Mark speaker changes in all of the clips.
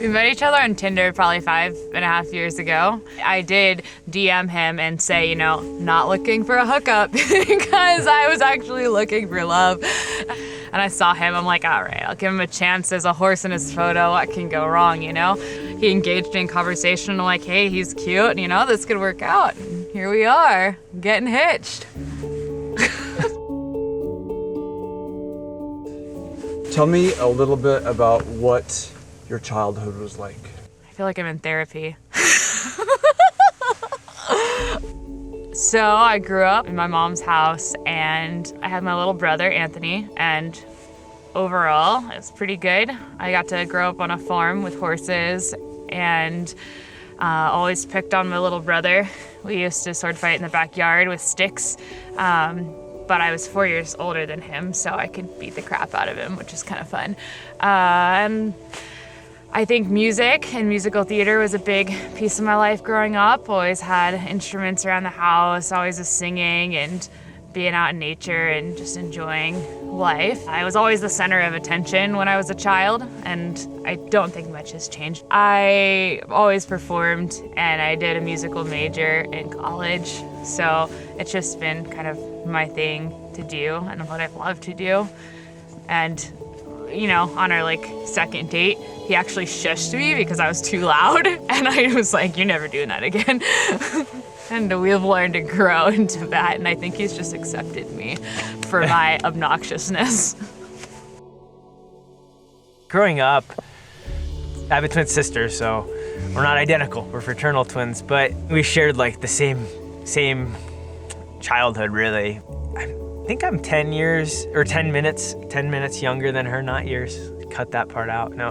Speaker 1: We met each other on Tinder probably 5.5 years ago. I did DM him and say, not looking for a hookup because I was actually looking for love. And I saw him, I'm like, all right, I'll give him a chance. There's a horse in his photo, what can go wrong, He engaged in conversation, I'm like, hey, he's cute, this could work out. And here we are, getting hitched.
Speaker 2: Tell me a little bit about what your childhood was like.
Speaker 1: I feel like I'm in therapy. So I grew up in my mom's house and I had my little brother, Anthony, and overall it was pretty good. I got to grow up on a farm with horses and always picked on my little brother. We used to sword fight in the backyard with sticks, but I was 4 years older than him, so I could beat the crap out of him, which is kind of fun. And I think music and musical theater was a big piece of my life growing up. Always had instruments around the house, always was singing and being out in nature and just enjoying life. I was always the center of attention when I was a child, and I don't think much has changed. I always performed, and I did a musical major in college, so it's just been kind of my thing to do and what I've loved to do. And on our second date, he actually shushed me because I was too loud, and I was like, you're never doing that again. And we've learned to grow into that, and I think he's just accepted me for my obnoxiousness.
Speaker 3: Growing up, I have a twin sister, so we're not identical, we're fraternal twins, but we shared the same childhood, really. I think I'm 10 minutes younger than her, not years. Cut that part out. No.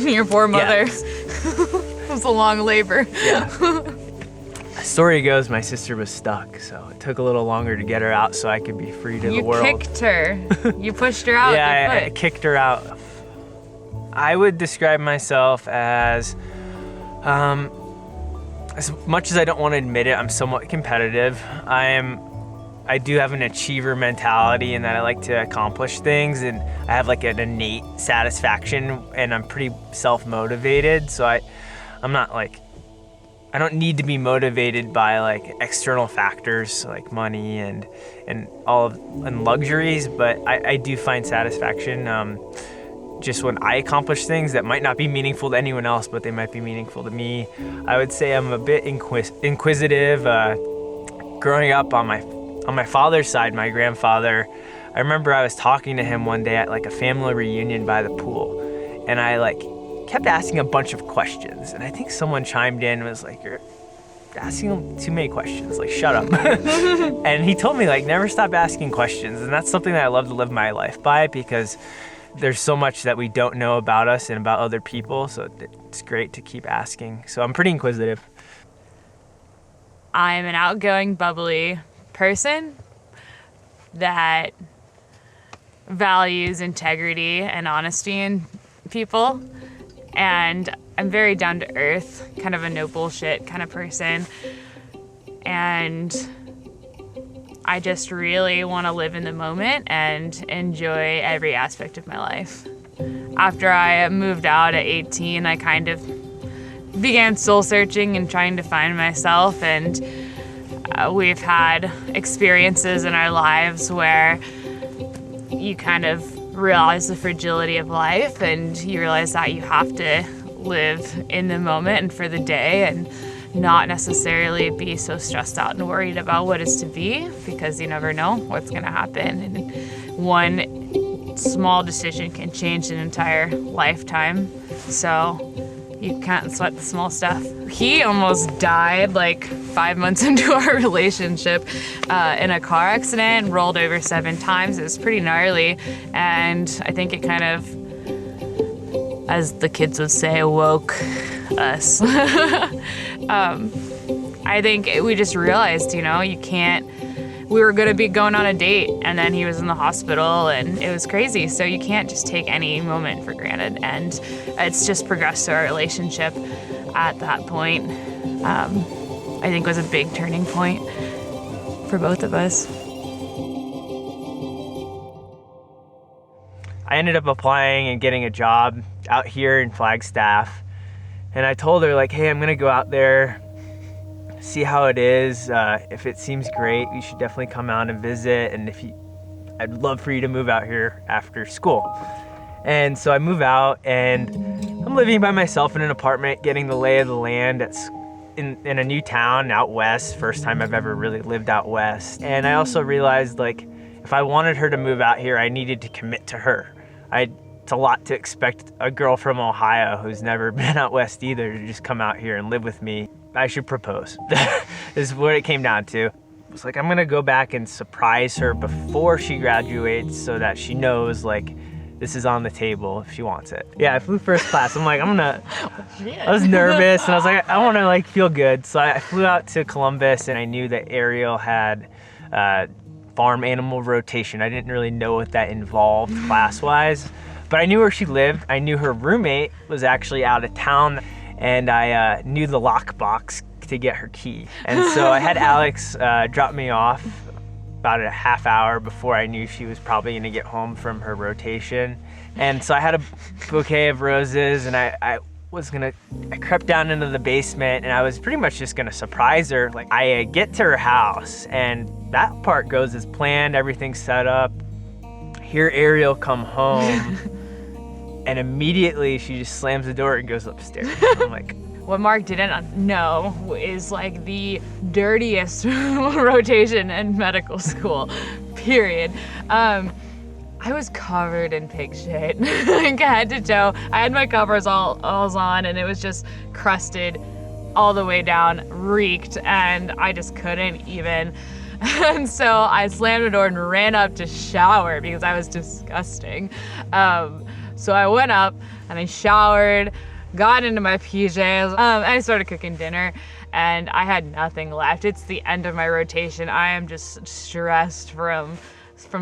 Speaker 1: Your poor mother.
Speaker 3: Yeah.
Speaker 1: It was a long labor.
Speaker 3: Yeah. Story goes, my sister was stuck, so it took a little longer to get her out so I could be free to the world.
Speaker 1: You kicked her. You pushed her out.
Speaker 3: Yeah, I kicked her out. I would describe myself as much as I don't want to admit it, I'm somewhat competitive. I do have an achiever mentality in that I like to accomplish things, and I have an innate satisfaction, and I'm pretty self-motivated, so I'm not I don't need to be motivated by external factors like money and luxuries, but I do find satisfaction just when I accomplish things that might not be meaningful to anyone else, but they might be meaningful to me. I would say I'm a bit inquisitive. Growing up on my father's side, my grandfather, I remember I was talking to him one day at a family reunion by the pool, and I kept asking a bunch of questions, and I think someone chimed in and was like, you're asking too many questions, shut up. And he told me never stop asking questions, and that's something that I love to live my life by, because there's so much that we don't know about us and about other people, so it's great to keep asking. So I'm pretty inquisitive.
Speaker 1: I'm an outgoing, bubbly person that values integrity and honesty in people, and I'm very down to earth, kind of a no bullshit kind of person, and I just really want to live in the moment and enjoy every aspect of my life. After I moved out at 18, I kind of began soul searching and trying to find myself, and we've had experiences in our lives where you kind of realize the fragility of life, and you realize that you have to live in the moment and for the day, and not necessarily be so stressed out and worried about what is to be, because you never know what's going to happen, and one small decision can change an entire lifetime. So you can't sweat the small stuff. He almost died 5 months into our relationship in a car accident, rolled over 7 times. It was pretty gnarly, and I think it kind of, as the kids would say, awoke us. I think we just realized, you can't, we were gonna be going on a date, and then he was in the hospital, and it was crazy. So you can't just take any moment for granted, and it's just progressed to our relationship at that point. I think was a big turning point for both of us.
Speaker 3: I ended up applying and getting a job out here in Flagstaff. And I told her like, hey, I'm gonna go out there, see how it is. If it seems great, you should definitely come out and visit. And I'd love for you to move out here after school. And so I move out and I'm living by myself in an apartment, getting the lay of the land. It's in a new town out west, first time I've ever really lived out west. And I also realized like, if I wanted her to move out here, I needed to commit to her. It's a lot to expect a girl from Ohio who's never been out west either to just come out here and live with me. I should propose, is what it came down to. It's like, I'm gonna go back and surprise her before she graduates so that she knows like, this is on the table if she wants it. Yeah, I flew first class. I'm like, I was nervous and I was like, I wanna like feel good. So I flew out to Columbus and I knew that Ariel had farm animal rotation. I didn't really know what that involved class-wise, but I knew where she lived. I knew her roommate was actually out of town and I knew the lockbox to get her key. And so I had Alex drop me off about a half hour before I knew she was probably gonna get home from her rotation. And so I had a bouquet of roses and I crept down into the basement and I was pretty much just gonna surprise her. Like I get to her house and that part goes as planned, everything's set up. Hear Ariel come home and immediately she just slams the door and goes upstairs. I'm like,
Speaker 1: what Mark didn't know is like the dirtiest rotation in medical school, period. I was covered in pig shit, like head to toe. I had my covers all on and it was just crusted all the way down, reeked, and I just couldn't even. And so I slammed the door and ran up to shower because I was disgusting. So I went up and I showered, got into my PJs, and I started cooking dinner and I had nothing left. It's the end of my rotation. I am just stressed from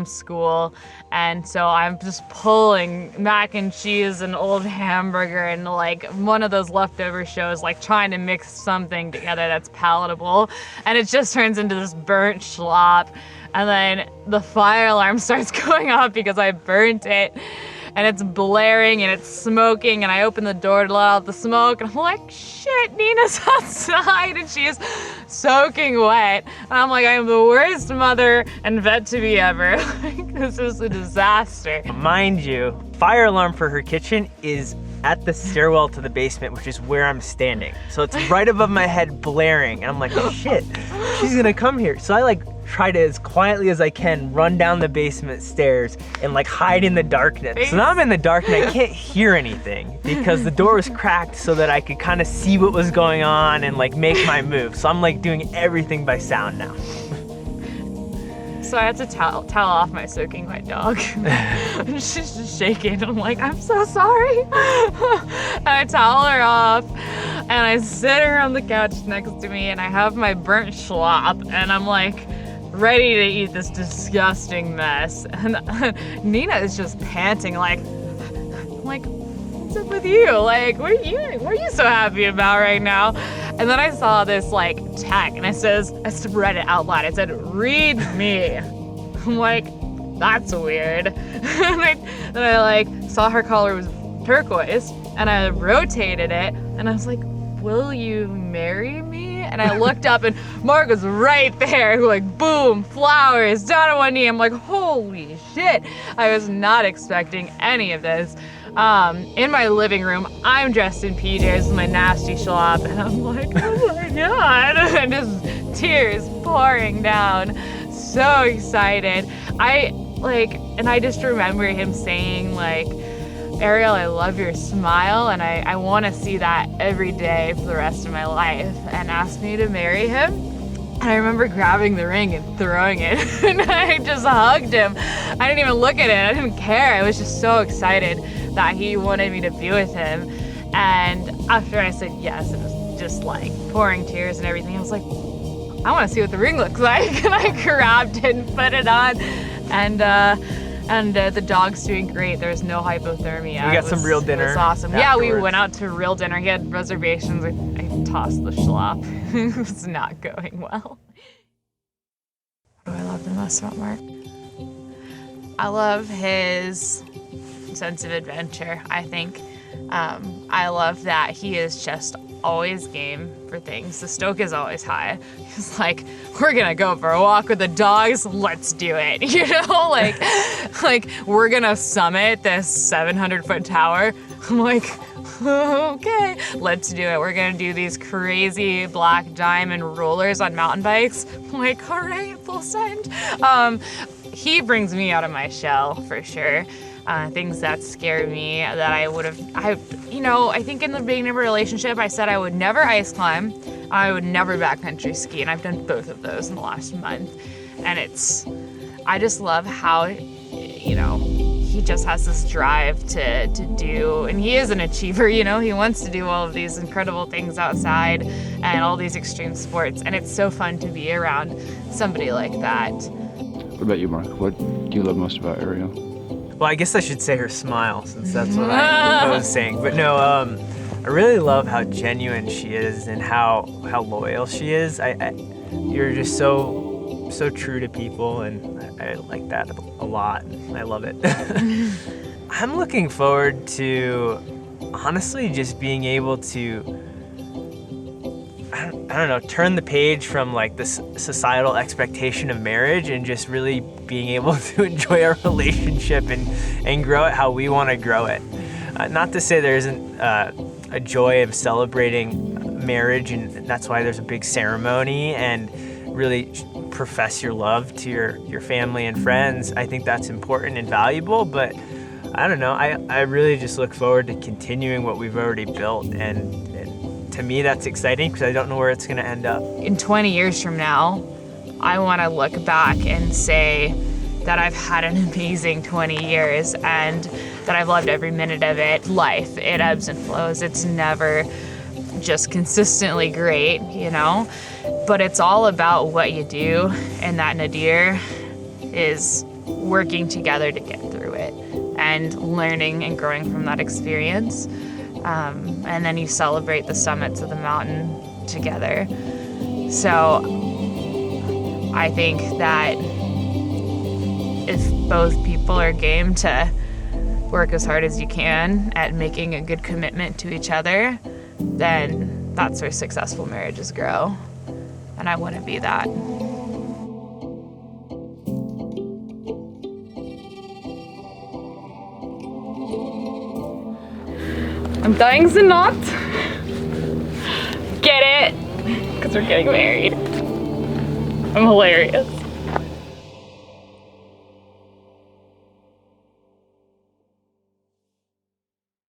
Speaker 1: school, and so I'm just pulling mac and cheese and old hamburger and like one of those leftover shows, like trying to mix something together that's palatable, and it just turns into this burnt schlop. And then the fire alarm starts going off because I burnt it, and it's blaring and it's smoking, and I open the door to let out the smoke and I'm like, shit, Nina's outside and she is soaking wet. And I'm like, I am the worst mother and vet to be ever. Like, this is a disaster.
Speaker 3: mind you, fire alarm for her kitchen is at the stairwell to the basement, which is where I'm standing. So it's right above my head blaring. And I'm like, oh, shit, she's gonna come here. So I like try to, as quietly as I can, run down the basement stairs and like hide in the darkness. So now I'm in the dark and I can't hear anything because the door was cracked so that I could kind of see what was going on and like make my move. So I'm like doing everything by sound now.
Speaker 1: So I had to towel off my soaking wet dog. And she's just shaking. I'm like, I'm so sorry. And I towel her off and I sit her on the couch next to me and I have my burnt schlop and I'm like ready to eat this disgusting mess. And Nina is just panting like, what's up with you? Like, what are you so happy about right now? And then I saw this like tag and I read it out loud. It said, read me. I'm like, that's weird. And I like saw her color was turquoise and I rotated it and I was like, will you marry me? And I looked up and Mark was right there, like boom, flowers, down on one knee. I'm like, holy shit. I was not expecting any of this. In my living room, I'm dressed in PJs with my nasty schlop, and I'm like, oh my God, and just tears pouring down. So excited. I just remember him saying like, Ariel, I love your smile, and I want to see that every day for the rest of my life, and asked me to marry him. And I remember grabbing the ring and throwing it, and I just hugged him. I didn't even look at it. I didn't care. I was just so excited that he wanted me to be with him. And after I said yes, it was just like pouring tears and everything. I was like, I want to see what the ring looks like. And I grabbed it and put it on. And the dog's doing great. There's no hypothermia.
Speaker 3: We got some real dinner.
Speaker 1: It was awesome.
Speaker 3: Afterwards.
Speaker 1: Yeah, we went out to real dinner. He had reservations. I tossed the schlop. It was not going well. What do I love the most about Mark? I love his sense of adventure, I think. I love that he is just always game for things. The stoke is always high. He's like, we're gonna go for a walk with the dogs, let's do it. You know, like we're gonna summit this 700-foot tower. I'm like, okay, let's do it. We're gonna do these crazy black diamond rollers on mountain bikes. I'm like, all right, full send. He brings me out of my shell for sure. Things that scare me that I think in the beginning of a relationship, I said I would never ice climb, I would never backcountry ski, and I've done both of those in the last month. And I just love how, he just has this drive to do, and he is an achiever, he wants to do all of these incredible things outside and all these extreme sports, and it's so fun to be around somebody like that.
Speaker 4: What about you, Mark? What do you love most about Ariel?
Speaker 3: Well, I guess I should say her smile, since that's what I was saying. But no, I really love how genuine she is and how loyal she is. You're just so true to people, and I like that a lot. I love it. I'm looking forward to, honestly, just being able to, I don't know, turn the page from like this societal expectation of marriage and just really being able to enjoy our relationship and grow it how we want to grow it. Not to say there isn't a joy of celebrating marriage, and that's why there's a big ceremony and really profess your love to your family and friends. I think that's important and valuable, but I don't know, I really just look forward to continuing what we've already built, and to me that's exciting because I don't know where it's going to end up.
Speaker 1: In 20 years from now, I want to look back and say that I've had an amazing 20 years and that I've loved every minute of it. Life, it ebbs and flows. It's never just consistently great, but it's all about what you do, and that nadir is working together to get through it and learning and growing from that experience. And then you celebrate the summits of the mountain together. So I think that if both people are game to work as hard as you can at making a good commitment to each other, then that's where successful marriages grow. And I want to be that. I'm tying the knot. Get it? Because we're getting married. I'm hilarious.